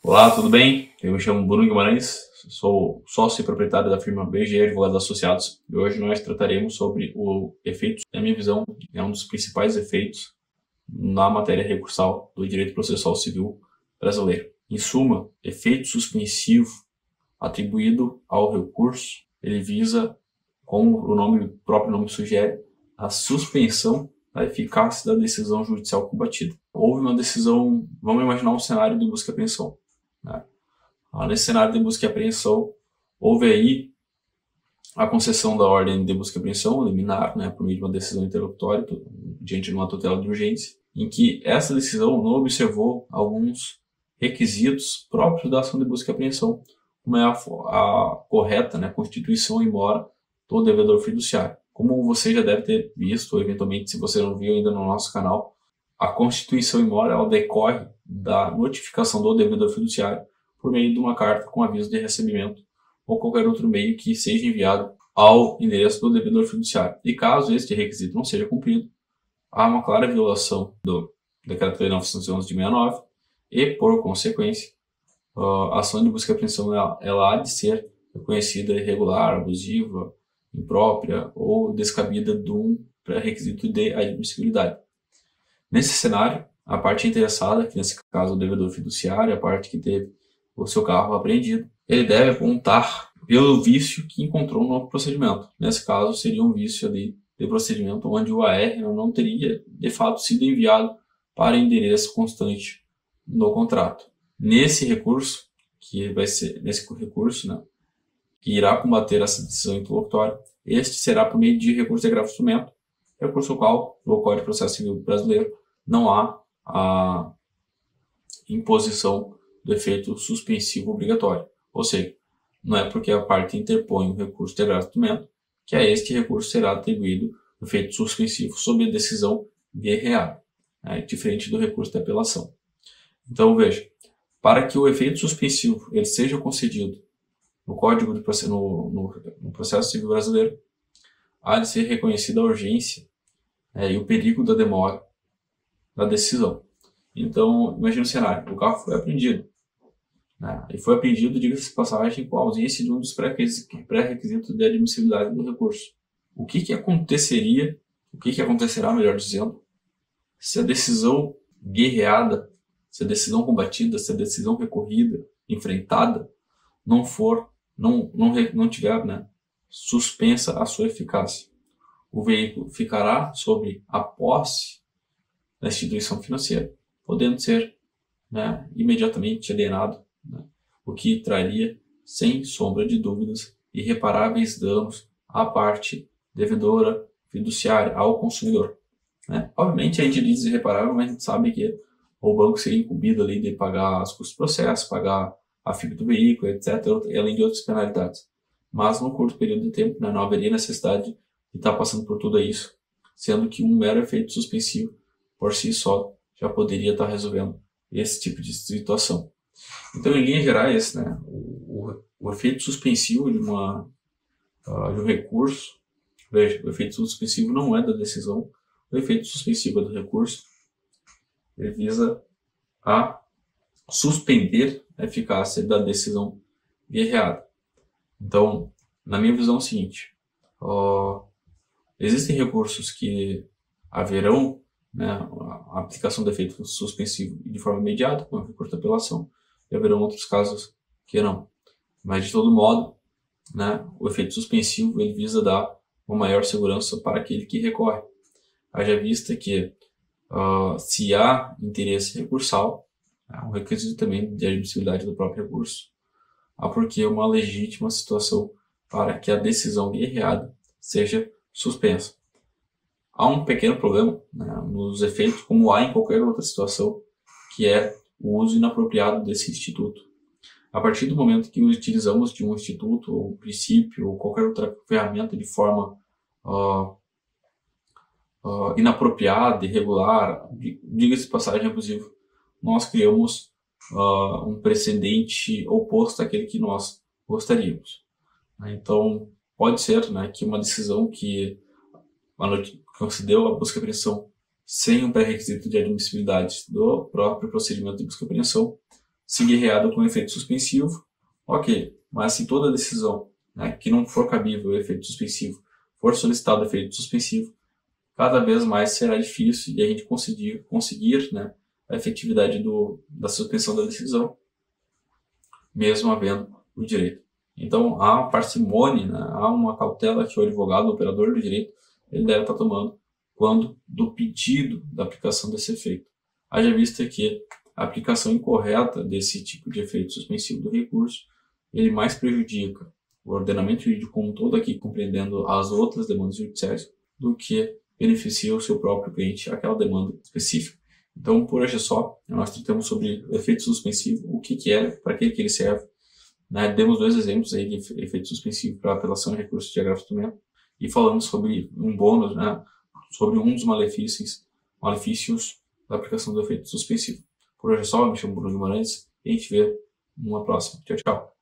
Olá, tudo bem? Eu me chamo Bruno Guimarães, sou sócio e proprietário da firma BG Advogados Associados e hoje nós trataremos sobre o efeito, na minha visão, é um dos principais efeitos na matéria recursal do direito processual civil brasileiro. Em suma, efeito suspensivo atribuído ao recurso, ele visa, como o próprio nome sugere, a suspensão da eficácia da decisão judicial combatida. Houve uma decisão, vamos imaginar um cenário de busca e apreensão, né? Nesse cenário de busca e apreensão, houve aí a concessão da ordem de busca e apreensão liminar, né, por meio de uma decisão interlocutória diante de uma tutela de urgência, em que essa decisão não observou alguns requisitos próprios da ação de busca e apreensão, como é a correta, né, constituição em mora do devedor fiduciário. Como você já deve ter visto, ou eventualmente se você não viu ainda no nosso canal, a constituição em mora ela decorre da notificação do devedor fiduciário por meio de uma carta com aviso de recebimento ou qualquer outro meio que seja enviado ao endereço do devedor fiduciário. E caso este requisito não seja cumprido, há uma clara violação do Decreto-Lei 911 de 69 e, por consequência, a ação de busca e apreensão ela há de ser reconhecida irregular, abusiva, imprópria ou descabida de um pré-requisito de admissibilidade. Nesse cenário, a parte interessada, que nesse caso o devedor fiduciário, a parte que teve o seu carro apreendido, ele deve apontar pelo vício que encontrou no procedimento. Nesse caso, seria um vício ali de procedimento onde o AR não teria, de fato, sido enviado para endereço constante no contrato. Nesse recurso, né, que irá combater essa decisão interlocutória, este será por meio de recurso de agravo de instrumento, recurso ao qual, no Código de Processo Civil brasileiro, não há a imposição do efeito suspensivo obrigatório. Ou seja, não é porque a parte interpõe um recurso de agravo de instrumento que a este recurso será atribuído o efeito suspensivo sob a decisão guerreada, né, diferente do recurso de apelação. Então, veja, para que o efeito suspensivo ele seja concedido no Código de Processo, no Processo Civil brasileiro, há de ser reconhecida a urgência e o perigo da demora da decisão. Então, imagine o cenário, o carro foi apreendido, né? E foi apreendido, diga-se de passagem, com a ausência de um dos pré-requisitos de admissibilidade do recurso. O que acontecerá, melhor dizendo, se a decisão guerreada, se a decisão combatida, se a decisão recorrida, enfrentada, não tiver, né, suspensa a sua eficácia. O veículo ficará sob a posse da instituição financeira, podendo ser, né, imediatamente alienado, né, o que traria, sem sombra de dúvidas, irreparáveis danos à parte devedora fiduciária, ao consumidor, né? Obviamente a gente diz irreparável, mas a gente sabe que o banco seria incumbido ali de pagar os custos do processo, pagar a FIP do veículo, etc., além de outras penalidades. Mas num curto período de tempo, né, não haveria necessidade de estar passando por tudo isso, sendo que um mero efeito suspensivo por si só já poderia estar resolvendo esse tipo de situação. Então, em linhas gerais, né, o efeito suspensivo de um recurso, veja, o efeito suspensivo não é da decisão, o efeito suspensivo é do recurso, ele visa a suspender a eficácia da decisão guerreada. Então, na minha visão é o seguinte, existem recursos que haverão, né, a aplicação do efeito suspensivo de forma imediata, com o recurso de apelação, e haverão outros casos que não. Mas, de todo modo, né, o efeito suspensivo ele visa dar uma maior segurança para aquele que recorre. Haja vista que, se há interesse recursal, um requisito também de admissibilidade do próprio recurso, há porque uma legítima situação para que a decisão guerreada seja suspensa. Há um pequeno problema, né, nos efeitos, como há em qualquer outra situação, que é o uso inapropriado desse instituto. A partir do momento que utilizamos de um instituto, ou princípio, ou qualquer outra ferramenta de forma inapropriada, irregular, diga-se de passagem abusivo, nós criamos um precedente oposto àquele que nós gostaríamos. Então, pode ser, né, que uma decisão que concedeu a busca e apreensão sem um pré-requisito de admissibilidade do próprio procedimento de busca e apreensão se guerreado com efeito suspensivo, ok, mas se toda decisão, né, que não for cabível o efeito suspensivo for solicitado o efeito suspensivo, cada vez mais será difícil e a gente conseguir, né, a efetividade da suspensão da decisão, mesmo havendo o direito. Então, há uma parcimônia, né, há uma cautela que o advogado, o operador do direito, ele deve estar tomando quando do pedido da aplicação desse efeito. Haja vista que a aplicação incorreta desse tipo de efeito suspensivo do recurso, ele mais prejudica o ordenamento jurídico como um todo, aqui compreendendo as outras demandas judiciais, do que beneficia o seu próprio cliente, aquela demanda específica. Então, por hoje é só. Nós tratamos sobre o efeito suspensivo, o que é, para que ele serve. Né? Demos 2 exemplos aí de efeito suspensivo para apelação e recurso de agravatamento e falamos sobre um bônus, né? Sobre um dos malefícios da aplicação do efeito suspensivo. Por hoje é só. Me chamo Bruno Guimarães e a gente vê numa próxima. Tchau, tchau.